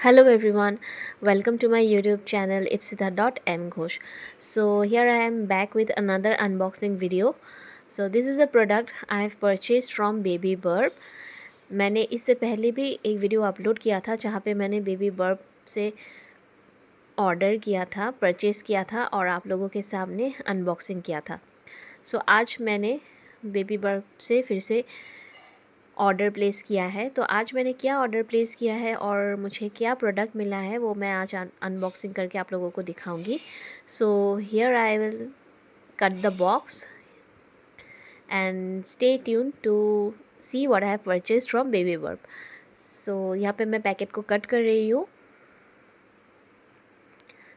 Hello everyone, welcome to my YouTube channel ipsita.mghosh. So here I am back with another unboxing video. So this is a product I have purchased from Baby Burp. मैंने इससे पहले भी एक video upload किया था जहाँ पे मैंने Baby Burp से ऑर्डर किया था, परचेज़ किया था और आप लोगों के सामने अनबॉक्सिंग किया था. सो आज मैंने Baby Burp से फिर से ऑर्डर प्लेस किया है. तो आज मैंने क्या ऑर्डर प्लेस किया है और मुझे क्या प्रोडक्ट मिला है वो मैं आज अनबॉक्सिंग करके आप लोगों को दिखाऊंगी. So here I will cut the box and stay tune to see what I have purchased from Baby Burp. So यहाँ पे मैं पैकेट को कट कर रही हूँ.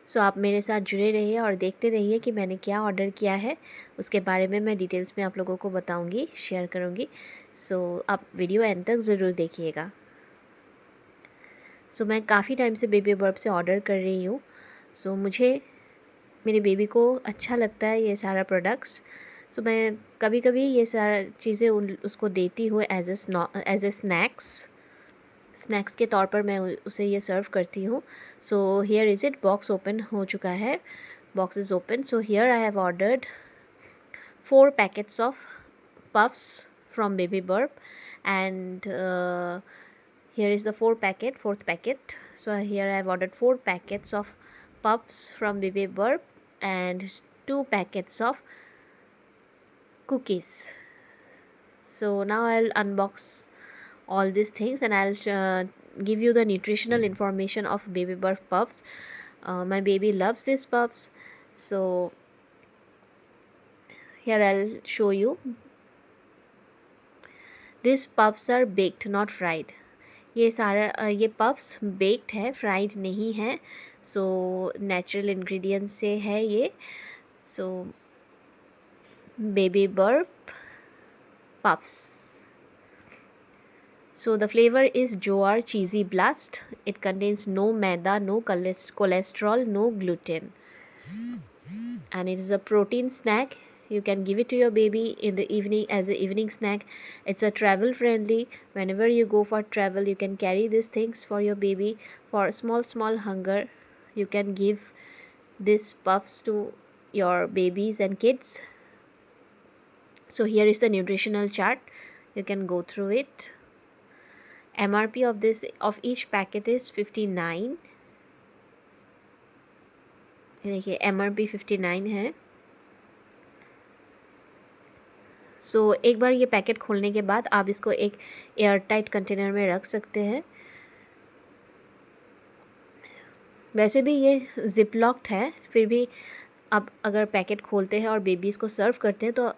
सो आप मेरे साथ जुड़े रहिए और देखते रहिए कि मैंने क्या ऑर्डर किया है. उसके बारे में मैं डिटेल्स में आप लोगों को बताऊंगी, शेयर करूंगी. सो आप वीडियो एंड तक ज़रूर देखिएगा. सो मैं काफ़ी टाइम से बेबी बर्प से ऑर्डर कर रही हूँ. सो मुझे मेरे बेबी को अच्छा लगता है ये सारा प्रोडक्ट्स. सो मैं कभी कभी ये सारा चीज़ें उसको देती हूँ एज ए स्नैक्स के तौर पर मैं उसे ये सर्व करती हूँ. So here is it. Box open हो चुका है. Box is open. So here I have ordered 4 packets of puffs from Baby Burp, and here is the fourth packet. So here I have ordered 4 packets of puffs from Baby Burp and 2 packets of cookies. So now I'll unbox all these things and I'll give you the nutritional information of Baby Burp puffs. My baby loves these puffs, so here I'll show you. This puffs are baked not fried. ये puffs baked है, fried नहीं है. So natural ingredients से है ये. So baby burp puffs. So the flavor is Joar Cheesy Blast. It contains no maida, no cholesterol, no gluten. And it is a protein snack. You can give it to your baby in the evening as an evening snack. It's a travel friendly. Whenever you go for travel, you can carry these things for your baby for small hunger. You can give these puffs to your babies and kids. So here is the nutritional chart. You can go through it. MRP of each packet is 59. देखिए MRP 59 है. सो एक बार ये packet खोलने के बाद आप इसको एक एयर टाइट कंटेनर में रख सकते हैं. वैसे भी ये जिप लॉक्ड है, फिर भी आप अगर पैकेट खोलते हैं और बेबीज़ को सर्व करते हैं तो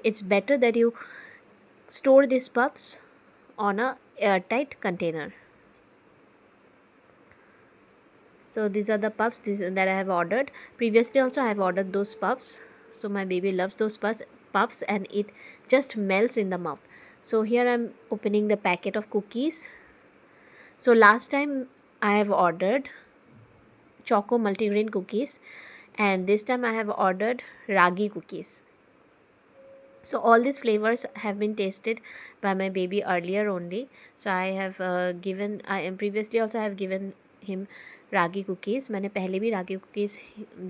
it's better that you store this puffs on a airtight container. So these are the puffs that I have ordered. Previously also I have ordered those puffs. So my baby loves those puffs and it just melts in the mouth. So here I'm opening the packet of cookies. So last time I have ordered choco multigrain cookies and this time I have ordered ragi cookies. So all these flavors have been tasted by my baby earlier only. So I have previously also I have given him ragi cookies. मैंने पहले भी रागी cookies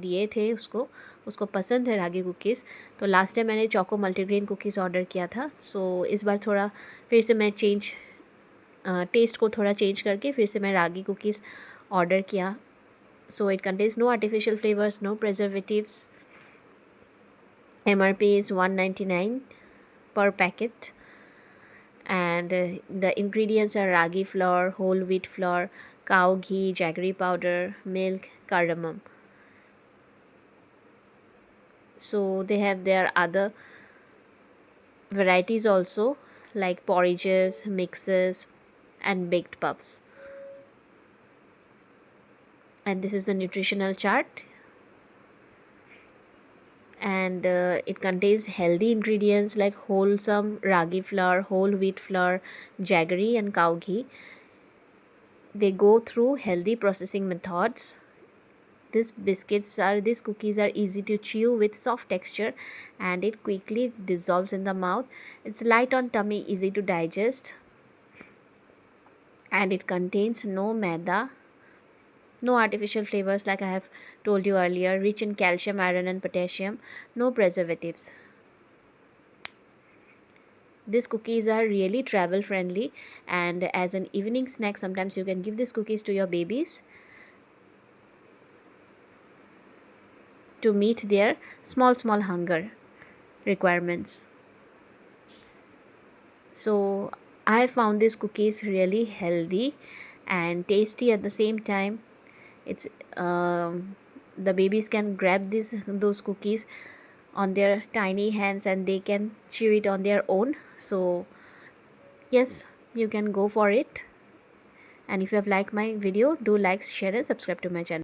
दिए थे उसको पसंद है रागी cookies. तो last time मैंने चोको मल्टीग्रेन कुकीज़ ऑर्डर किया था. सो इस बार थोड़ा फिर से मैं टेस्ट को थोड़ा चेंज करके फिर से मैं रागी कुकीज़ ऑर्डर किया. So it contains no artificial flavours, no preservatives. MRP is 199 per packet and the ingredients are ragi flour, whole wheat flour, cow ghee, jaggery powder, milk, cardamom. So there are other varieties also like porridges, mixes and baked puffs. And this is the nutritional chart. And it contains healthy ingredients like wholesome ragi flour, whole wheat flour, jaggery and cow ghee. They go through healthy processing methods. These cookies are easy to chew with soft texture and it quickly dissolves in the mouth. It's light on tummy, easy to digest, and it contains no maida, No artificial flavors, like I have told you earlier, rich in calcium, iron and potassium. No preservatives. These cookies are really travel friendly, and as an evening snack sometimes you can give these cookies to your babies to meet their small hunger requirements. So I found these cookies really healthy and tasty at the same time. It's the babies can grab those cookies on their tiny hands and they can chew it on their own. So yes, you can go for it. And if you have liked my video, do like, share and subscribe to my channel.